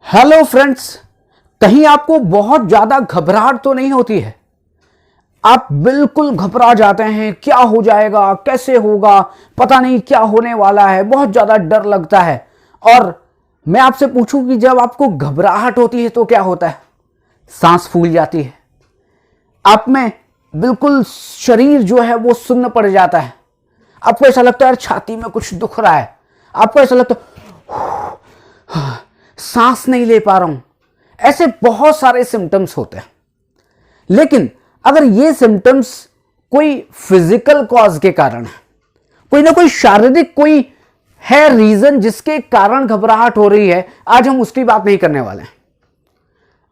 Hello friends, कहीं आपको बहुत ज्यादा घबराहट तो नहीं होती है? आप बिल्कुल घबरा जाते हैं, क्या हो जाएगा, कैसे होगा, पता नहीं क्या होने वाला है, बहुत ज्यादा डर लगता है। और मैं आपसे पूछूं कि जब आपको घबराहट होती है तो क्या होता है? सांस फूल जाती है, आप में बिल्कुल शरीर जो है वो सुन्न पड़ जाता है। आपको ऐसा लगता है छाती में कुछ दुख रहा है, आपको ऐसा लगता है सांस नहीं ले पा रहा हूं। ऐसे बहुत सारे सिम्टम्स होते हैं। लेकिन अगर ये सिम्टम्स कोई फिजिकल कॉज के कारण है, कोई ना कोई शारीरिक कोई है रीजन जिसके कारण घबराहट हो रही है, आज हम उसकी बात नहीं करने वाले हैं।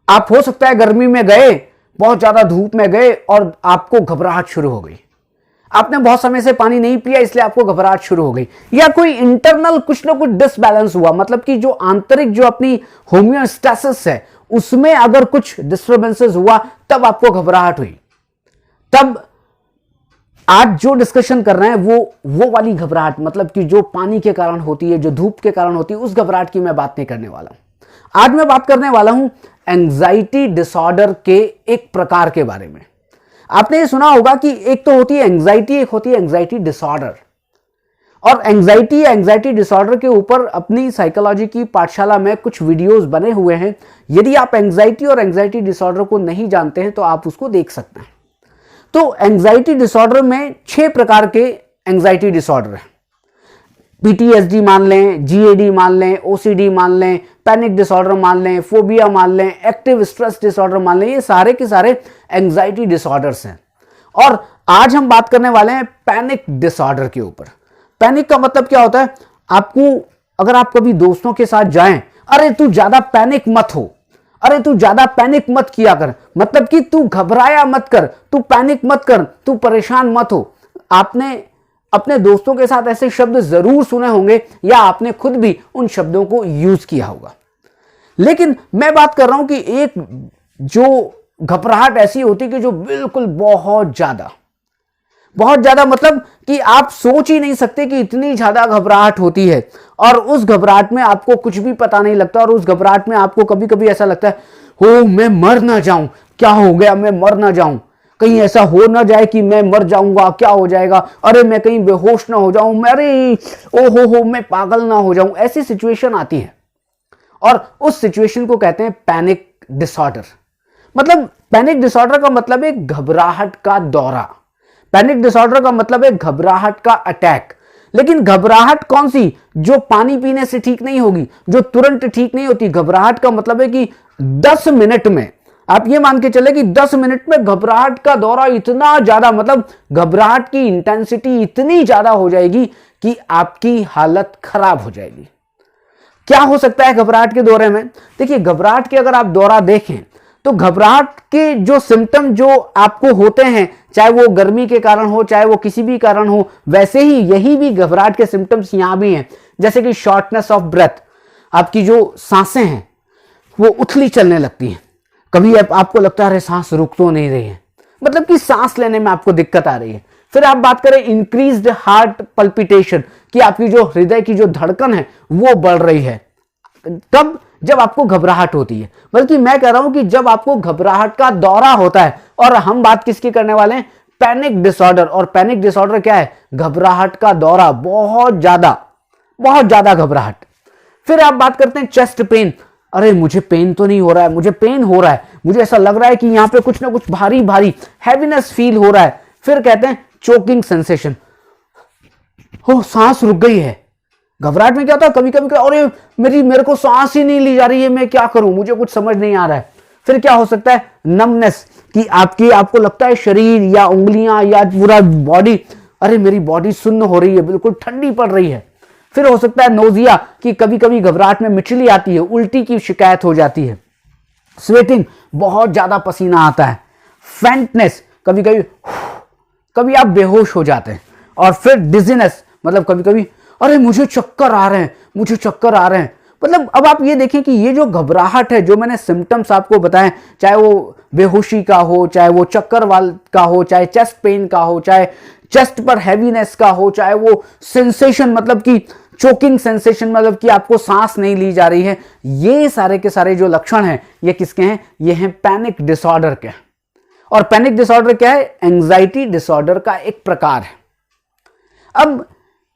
आप हो सकता है गर्मी में गए, बहुत ज्यादा धूप में गए और आपको घबराहट शुरू हो गई। आपने बहुत समय से पानी नहीं पिया इसलिए आपको घबराहट शुरू हो गई, या कोई इंटरनल कुछ ना कुछ डिसबैलेंस हुआ, मतलब कि जो आंतरिक जो अपनी होम्योस्टेसिस है उसमें अगर कुछ डिस्टर्बेंसेस हुआ तब आपको घबराहट हुई। तब आज जो डिस्कशन कर रहे हैं वो वाली घबराहट, मतलब कि जो पानी के कारण होती है, जो धूप के कारण होती है, उस घबराहट की मैं बात नहीं करने वाला हूं। आज मैं बात करने वाला हूं एंजाइटी डिसऑर्डर के एक प्रकार के बारे में। आपने ये सुना होगा कि एक तो होती है एंजाइटी, एक होती है एंजाइटी डिसऑर्डर। और एंजाइटी या एंजाइटी डिसऑर्डर के ऊपर अपनी साइकोलॉजी की पाठशाला में कुछ वीडियोस बने हुए हैं। यदि आप एंजाइटी और एंजाइटी डिसऑर्डर को नहीं जानते हैं तो आप उसको देख सकते हैं। तो एंजाइटी डिसऑर्डर में 6 प्रकार के एंजाइटी डिसऑर्डर हैं। पीटीएसडी मान लें, जीएडी मान लें, ओसीडी मान लें, पैनिक डिसऑर्डर मान लें, फोबिया मान लें, एक्टिव स्ट्रेस डिसऑर्डर मान लें, ये सारे के सारे एंजाइटी डिसऑर्डर्स हैं। और आज हम बात करने वाले हैं पैनिक डिसऑर्डर के ऊपर। पैनिक का मतलब क्या होता है? आपको अगर आप कभी दोस्तों के साथ जाएं, अरे तू ज्यादा पैनिक मत हो, अरे तू ज्यादा पैनिक मत किया कर, मतलब कि तू घबराया मत कर, तू पैनिक मत कर, तू परेशान मत हो। आपने अपने दोस्तों के साथ ऐसे शब्द जरूर सुने होंगे या आपने खुद भी उन शब्दों को यूज किया होगा। लेकिन मैं बात कर रहा हूं कि एक जो घबराहट ऐसी होती कि जो बिल्कुल बहुत ज्यादा मतलब कि आप सोच ही नहीं सकते कि इतनी ज्यादा घबराहट होती है। और उस घबराहट में आपको कुछ भी पता नहीं लगता, और उस घबराहट में आपको कभी कभी ऐसा लगता है हो मैं मर ना जाऊं, क्या हो गया, मैं मर ना जाऊं, कहीं ऐसा हो ना जाए कि मैं मर जाऊंगा, क्या हो जाएगा, अरे मैं कहीं बेहोश ना हो जाऊं, अरे ओ हो मैं पागल ना हो जाऊं। ऐसी सिचुएशन आती है और उस सिचुएशन को कहते हैं पैनिक डिसऑर्डर। मतलब पैनिक डिसऑर्डर का मतलब है घबराहट का दौरा, पैनिक डिसऑर्डर का मतलब है घबराहट का अटैक। लेकिन घबराहट कौन सी? जो पानी पीने से ठीक नहीं होगी, जो तुरंत ठीक नहीं होती। घबराहट का मतलब है कि 10 मिनट में, आप ये मान के चले कि 10 मिनट में घबराहट का दौरा इतना ज्यादा, मतलब घबराहट की इंटेंसिटी इतनी ज्यादा हो जाएगी कि आपकी हालत खराब हो जाएगी। क्या हो सकता है घबराहट के दौरे में? देखिए, घबराहट के अगर आप दौरा देखें तो घबराहट के जो सिम्टम जो आपको होते हैं, चाहे वो गर्मी के कारण हो, चाहे वो किसी भी कारण हो, वैसे ही यही भी घबराहट के सिम्टम्स यहां भी हैं। जैसे कि शॉर्टनेस ऑफ ब्रेथ, आपकी जो सांसें हैं वो उथली चलने लगती हैं। कभी आपको लगता है अरे सांस रुक तो नहीं रही है, मतलब कि सांस लेने में आपको दिक्कत आ रही है। फिर आप बात करें इंक्रीज्ड हार्ट पल्पिटेशन, कि आपकी जो हृदय की जो धड़कन है वो बढ़ रही है। तब जब आपको घबराहट होती है, बल्कि मैं कह रहा हूं कि जब आपको घबराहट का दौरा होता है। और हम बात किसकी करने वाले हैं? Panic disorder. और पैनिक डिसऑर्डर क्या है? घबराहट का दौरा, बहुत ज्यादा घबराहट। फिर आप बात करते हैं चेस्ट पेन। अरे मुझे पेन तो नहीं हो रहा है, मुझे पेन हो रहा है, मुझे ऐसा लग रहा है कि यहां पे कुछ ना कुछ भारी भारी हैवीनेस फील हो रहा है। फिर कहते हैं चोकिंग सेंसेशन, हो सांस रुक गई है। घबराहट में क्या होता है, कभी कभी अरे मेरे को सांस ही नहीं ली जा रही है, मैं क्या करूं, मुझे कुछ समझ नहीं आ रहा है। फिर क्या हो सकता है? नमनेस, कि आपको लगता है शरीर या उंगलियां या पूरा बॉडी, अरे मेरी बॉडी सुन्न हो रही है, बिल्कुल ठंडी पड़ रही है। फिर हो सकता है नोजिया, कि कभी कभी घबराहट में मिचली आती है, उल्टी की शिकायत हो जाती है। स्वेटिंग, बहुत ज्यादा पसीना आता है। फेंटनेस, कभी आप बेहोश हो जाते हैं। और फिर डिजीनेस, मतलब कभी कभी अरे मुझे चक्कर आ रहे हैं। मतलब अब आप ये देखें कि ये जो घबराहट है, जो मैंने सिम्टम्स आपको बताएं, चाहे वो बेहोशी का हो, चाहे वो चक्कर का हो, चाहे चेस्ट पेन का हो, चाहे चेस्ट पर हैवीनेस का हो, चाहे वो सेंसेशन, मतलब कि चोकिंग सेंसेशन मतलब कि आपको सांस नहीं ली जा रही है, ये सारे के सारे जो लक्षण हैं ये किसके हैं? ये हैं पैनिक डिसऑर्डर के। और पैनिक डिसऑर्डर क्या है? एंजाइटी डिसऑर्डर का एक प्रकार है। अब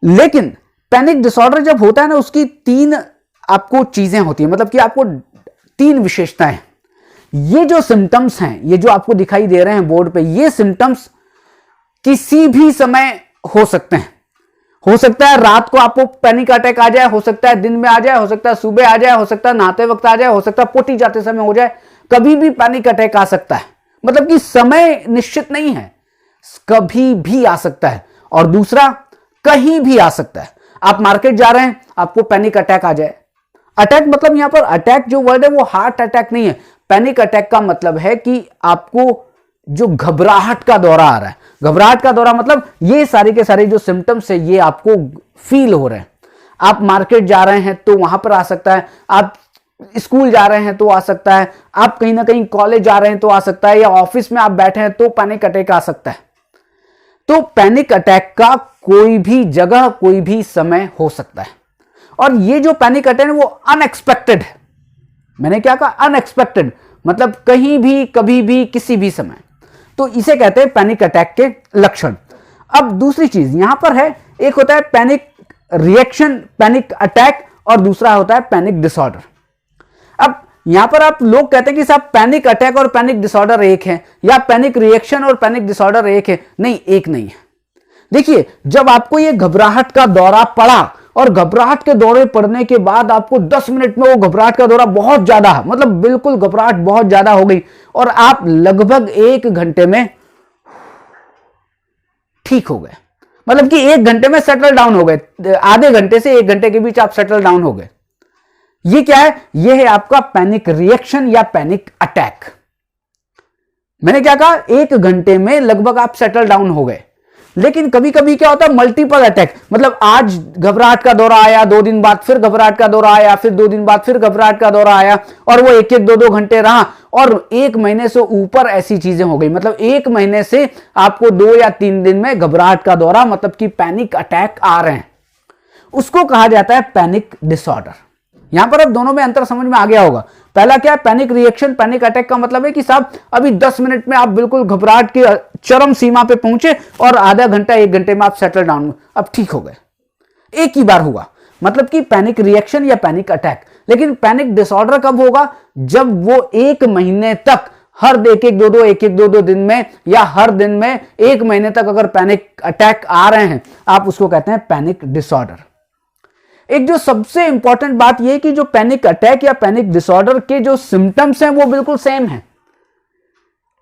लेकिन पैनिक डिसऑर्डर जब होता है ना, उसकी 3 आपको चीजें होती हैं, मतलब कि आपको 3 विशेषताएं। ये जो सिम्टम्स हैं, ये जो आपको दिखाई दे रहे हैं बोर्ड पे, ये सिम्टम्स किसी भी समय हो सकते हैं। हो सकता है रात को आपको पैनिक अटैक आ जाए, हो सकता है दिन में आ जाए, हो सकता है सुबह आ जाए, हो सकता है नहाते वक्त आ जाए, हो सकता है पोटी जाते समय हो जाए, कभी भी पैनिक अटैक आ सकता है। मतलब कि समय निश्चित नहीं है, कभी भी आ सकता है। और दूसरा, कहीं भी आ सकता है। आप मार्केट जा रहे हैं, आपको पैनिक अटैक आ जाए। अटैक मतलब यहां पर अटैक जो वर्ड है वो हार्ट अटैक नहीं है। पैनिक अटैक का मतलब है कि आपको जो घबराहट का दौरा आ रहा है, घबराहट का दौरा मतलब ये सारे के सारे जो सिम्टम्स है ये आपको फील हो रहे हैं। आप मार्केट जा रहे हैं तो वहां पर आ सकता है, आप स्कूल जा रहे हैं तो आ सकता है, आप कहीं ना कहीं कॉलेज जा रहे हैं तो आ सकता है, या ऑफिस में आप बैठे हैं तो पैनिक अटैक आ सकता है। तो पैनिक अटैक का कोई भी जगह, कोई भी समय हो सकता है। और ये जो पैनिक अटैक है वो अनएक्सपेक्टेड है। मैंने क्या कहा? अनएक्सपेक्टेड, मतलब कहीं भी, कभी भी, किसी भी समय। तो इसे कहते हैं पैनिक अटैक के लक्षण। अब दूसरी चीज यहां पर है, एक होता है पैनिक रिएक्शन, पैनिक अटैक, और दूसरा होता है पैनिक डिसऑर्डर। अब यहां पर आप लोग कहते हैं कि साहब पैनिक अटैक और पैनिक डिसऑर्डर एक है, या पैनिक रिएक्शन और पैनिक डिसऑर्डर एक है। नहीं, एक नहीं है। देखिए, जब आपको ये घबराहट का दौरा पड़ा और घबराहट के दौरे पड़ने के बाद आपको 10 मिनट में वो घबराहट का दौरा बहुत ज्यादा, मतलब बिल्कुल घबराहट बहुत ज्यादा हो गई, और आप लगभग 1 घंटे में ठीक हो गए, मतलब कि 1 घंटे में सेटल डाउन हो गए, आधे घंटे से 1 घंटे के बीच आप सेटल डाउन हो गए। ये क्या है? ये है आपका पैनिक रिएक्शन या पैनिक अटैक। मैंने क्या कहा? 1 घंटे में लगभग आप सेटल डाउन हो गए। लेकिन कभी कभी क्या होता है? मल्टीपल अटैक, मतलब आज घबराहट का दौरा आया, 2 दिन बाद फिर घबराहट का दौरा आया, फिर 2 दिन बाद फिर घबराहट का दौरा आया, और वो 1-1, 2-2 घंटे रहा, और 1 महीने से ऊपर ऐसी चीजें हो गई। मतलब 1 महीने से आपको 2 या 3 दिन में घबराहट का दौरा, मतलब कि पैनिक अटैक आ रहे हैं, उसको कहा जाता है पैनिक डिसऑर्डर। यहां पर अब दोनों में अंतर समझ में आ गया होगा। पहला क्या है? पैनिक रिएक्शन, पैनिक अटैक का मतलब है कि साहब अभी 10 मिनट में आप बिल्कुल घबराहट की चरम सीमा पे पहुंचे, और आधा घंटा 1 घंटे में आप सेटल डाउन, अब ठीक हो गए, एक ही बार हुआ, मतलब कि पैनिक रिएक्शन या पैनिक अटैक। लेकिन पैनिक डिसऑर्डर कब होगा? जब वो 1 महीने तक हर 1-1, 2-2 दिन में, या हर दिन में 1 महीने तक अगर पैनिक अटैक आ रहे हैं, आप उसको कहते हैं पैनिक डिसऑर्डर। एक जो सबसे इंपॉर्टेंट बात यह कि जो पैनिक अटैक या पैनिक डिसऑर्डर के जो सिम्टम्स हैं वो बिल्कुल सेम हैं।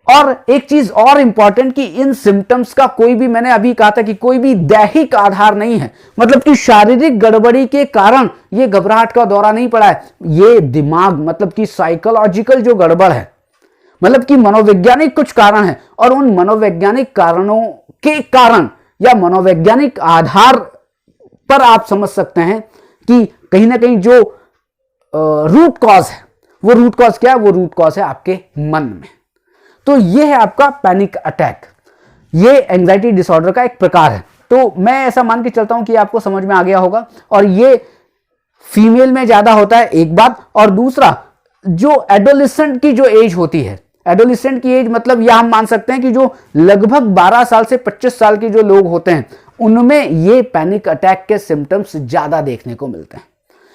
और एक चीज और इंपॉर्टेंट कि इन सिम्टम्स का कोई भी, मैंने अभी कहा था कि कोई भी दैहिक आधार नहीं है, मतलब कि शारीरिक गड़बड़ी के कारण ये घबराहट का दौरा नहीं पड़ा है। ये दिमाग, मतलब कि साइकोलॉजिकल जो गड़बड़ है, मतलब कि मनोवैज्ञानिक कुछ कारण है, और उन मनोवैज्ञानिक कारणों के कारण या मनोवैज्ञानिक आधार पर आप समझ सकते हैं कि कहीं ना कहीं जो रूट कॉज है, वो रूट कॉज क्या है? वो रूट कॉज है आपके मन में। तो ये है आपका पैनिक अटैक, ये एंजाइटी डिसऑर्डर का एक प्रकार है। तो मैं ऐसा मान के चलता हूं कि आपको समझ में आ गया होगा। और ये फीमेल में ज्यादा होता है, एक बात। और दूसरा, जो एडोलेसेंट की जो एज होती है, एडोलेसेंट की एज मतलब यह हम मान सकते हैं कि जो लगभग 12 साल से 25 साल के जो लोग होते हैं, उनमें ये पैनिक अटैक के सिम्टम्स ज्यादा देखने को मिलते हैं।